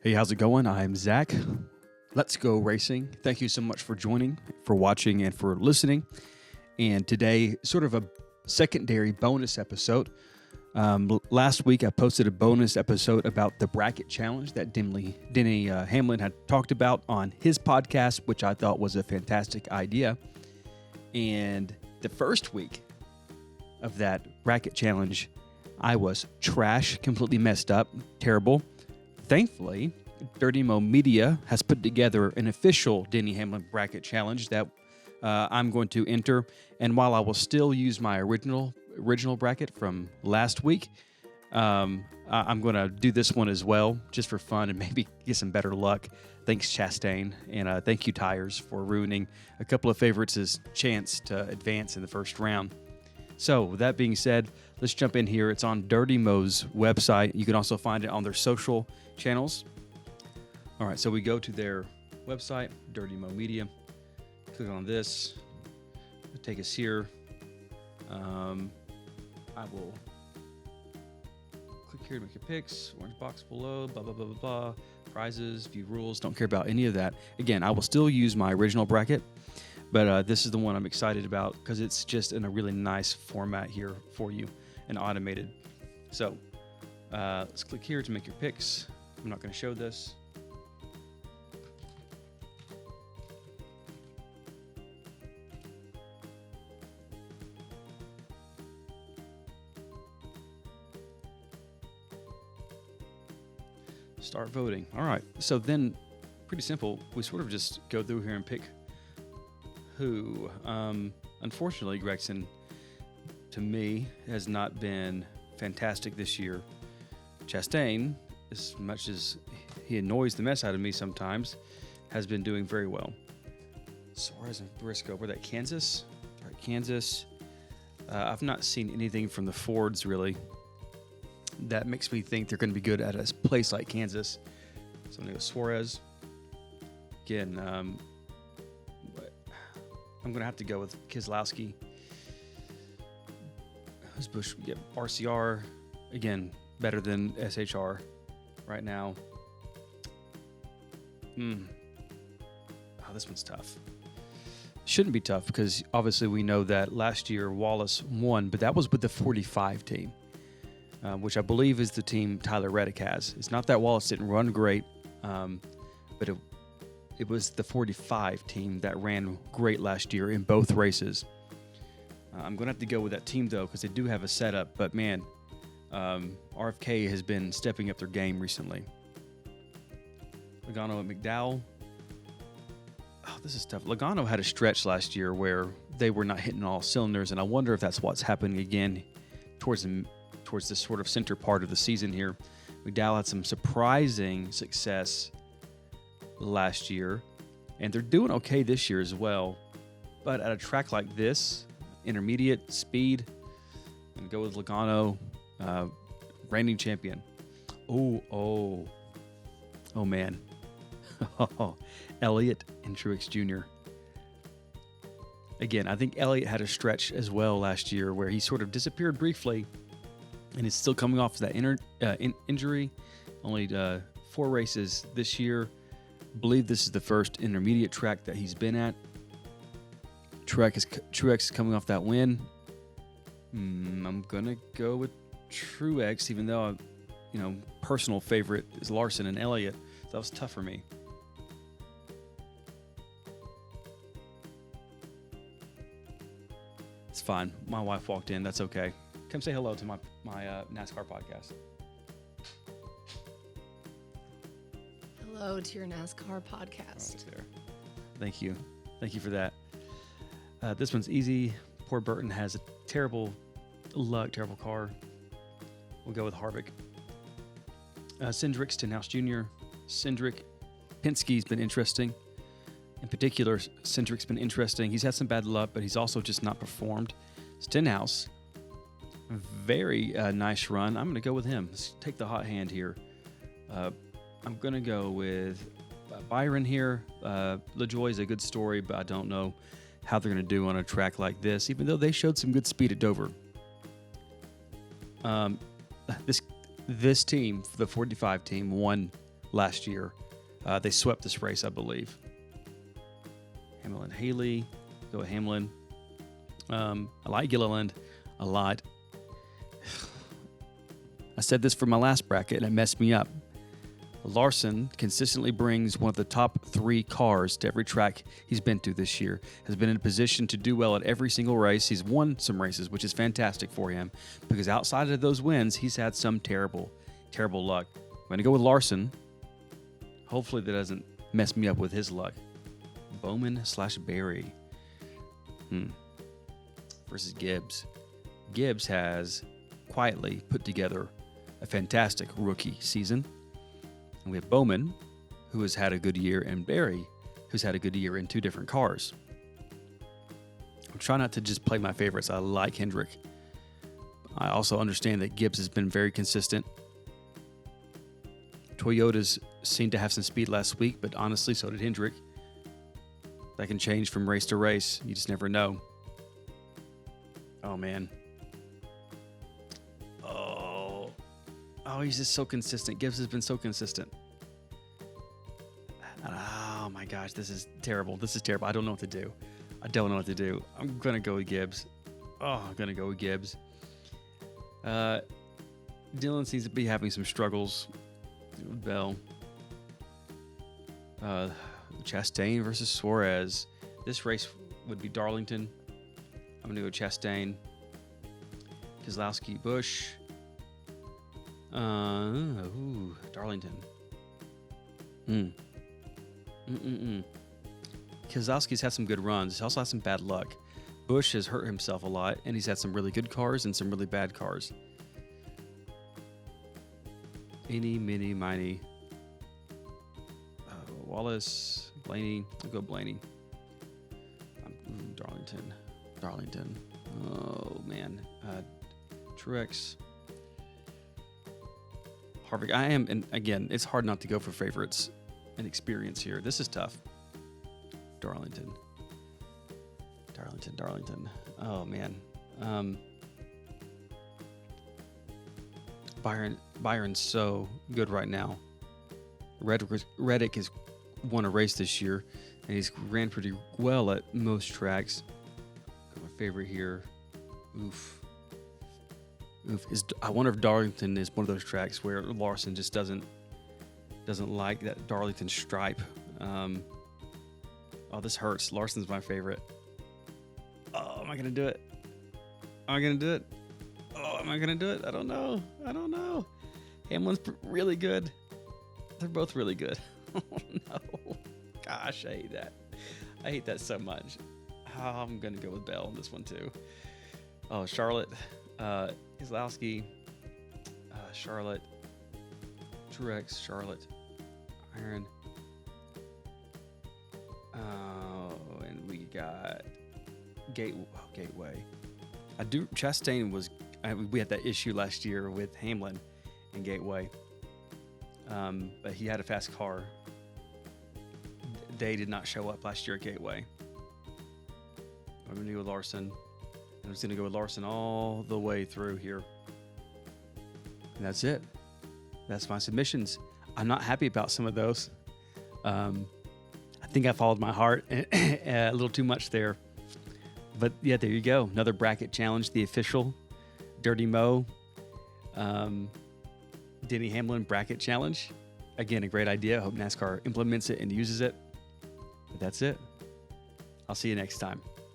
Hey, how's it going? I'm Zach. Let's go racing. Thank you so much for joining, for watching, and for listening. And today, sort of a secondary bonus episode. Last week, I posted a bonus episode about the bracket challenge that Denny Hamlin had talked about on his podcast, which I thought was a fantastic idea. And the first week of that bracket challenge, I was trash, completely messed up, terrible. Thankfully, Dirty Mo Media has put together an official Denny Hamlin bracket challenge that I'm going to enter. And while I will still use my original bracket from last week, I'm going to do this one as well, just for fun and maybe get some better luck. Thanks, Chastain, and thank you, Tires, for ruining a couple of favorites' chance to advance in the first round. So, with that being said, let's jump in here. It's on Dirty Mo's website. You can also find it on their social channels. All right, so we go to their website, Dirty Mo Media. Click on this. It'll take us here. I will click here to make your picks. Orange box below, blah, blah, blah, blah, blah. Prizes, view rules. Don't care about any of that. Again, I will still use my original bracket, but this is the one I'm excited about because it's just in a really nice format here for you and automated. So let's click here to make your picks. I'm not going to show this. Start voting. All right. So then, pretty simple. We sort of just go through here and pick who. Unfortunately, Gregson, to me, has not been fantastic this year. Chastain, as much as he annoys the mess out of me sometimes, has been doing very well. Suarez and Briscoe. Were that Kansas? All right, Kansas. I've not seen anything from the Fords, really. That makes me think they're going to be good at a place like Kansas. So I'm going to go Suarez. Again, I'm going to have to go with Keselowski. Who's Busch? Yeah, RCR. Again, better than SHR right now. Oh, this one's tough. Shouldn't be tough because obviously we know that last year Wallace won, but that was with the 45 team. Which I believe is the team Tyler Reddick has. It's not that Wallace didn't run great, but it was the 45 team that ran great last year in both races. I'm going to have to go with that team, though, because they do have a setup. But, man, RFK has been stepping up their game recently. Logano and McDowell. Oh, this is tough. Logano had a stretch last year where they were not hitting all cylinders, and I wonder if that's what's happening again towards this sort of center part of the season here. McDowell had some surprising success last year, and they're doing okay this year as well. But at a track like this, intermediate speed, and go with Logano, reigning champion. Oh man. Elliott and Truex Jr. Again, I think Elliott had a stretch as well last year where he sort of disappeared briefly, and is still coming off that injury. Only 4 races this year. I believe this is the first intermediate track that he's been at. Truex is coming off that win. I'm going to go with Truex, even though, personal favorite is Larson and Elliott. So that was tough for me. It's fine. My wife walked in. That's okay. Come say hello to my NASCAR podcast. Hello to your NASCAR podcast. Right there. Thank you for that. This one's easy. Poor Burton has a terrible luck, terrible car. We'll go with Harvick. Cindric, Stenhouse Jr. Penske's been interesting. In particular, Cindric's been interesting. He's had some bad luck, but he's also just not performed. Stenhouse, very nice run. I'm going to go with him. Let's take the hot hand here. I'm going to go with Byron here. LaJoie is a good story, but I don't know how they're going to do on a track like this, even though they showed some good speed at Dover. This team, the 45 team, won last year. They swept this race, I believe. Hamlin Haley. Go with Hamlin. I like Gilliland a lot. I said this for my last bracket, and it messed me up. Larson consistently brings one of the top 3 cars to every track he's been to this year. Has been in a position to do well at every single race. He's won some races, which is fantastic for him, because outside of those wins, he's had some terrible luck. I'm going to go with Larson. Hopefully that doesn't mess me up with his luck. Bowman/Berry. Versus Gibbs. Gibbs has quietly put together a fantastic rookie season. And we have Bowman, who has had a good year, and Berry, who's had a good year in 2 different cars. I'm trying not to just play my favorites. I like Hendrick. I also understand that Gibbs has been very consistent. Toyotas seemed to have some speed last week, but honestly, so did Hendrick. That can change from race to race. You just never know. Oh, man. Oh, he's just so consistent. Gibbs has been so consistent. Oh, my gosh. This is terrible. I don't know what to do. I'm going to go with Gibbs. Dylan seems to be having some struggles with Bell. Chastain versus Suarez. This race would be Darlington. I'm going to go Chastain. Keselowski, Busch. Darlington. Keselowski's had some good runs. He's also had some bad luck. Busch has hurt himself a lot, and he's had some really good cars and some really bad cars. Eeny, miny, miny. Wallace, Blaney. I'll go Blaney. Darlington. Oh, man. Truex. Harvick. And again, it's hard not to go for favorites and experience here. This is tough. Darlington. Oh, man. Byron's so good right now. Reddick has won a race this year, and he's ran pretty well at most tracks. Got my favorite here. Oof. I wonder if Darlington is one of those tracks where Larson just doesn't like that Darlington stripe. This hurts. Larson's my favorite. Oh, am I gonna do it? Oh, am I gonna do it? I don't know. Hamlin's really good. They're both really good. Oh, no. Gosh, I hate that so much. I'm going to go with Bell on this one, too. Oh, Charlotte. Keselowski. Charlotte. Truex. Charlotte. Iron. Oh, and we got Gateway. Chastain was... we had that issue last year with Hamlin and Gateway. But he had a fast car. They did not show up last year at Gateway. I'm going to go with Larson. I'm just going to go with Larson all the way through here. And that's it. That's my submissions. I'm not happy about some of those. I think I followed my heart a little too much there. But yeah, there you go. Another bracket challenge, the official Dirty Mo Denny Hamlin bracket challenge. Again, a great idea. I hope NASCAR implements it and uses it. But that's it. I'll see you next time.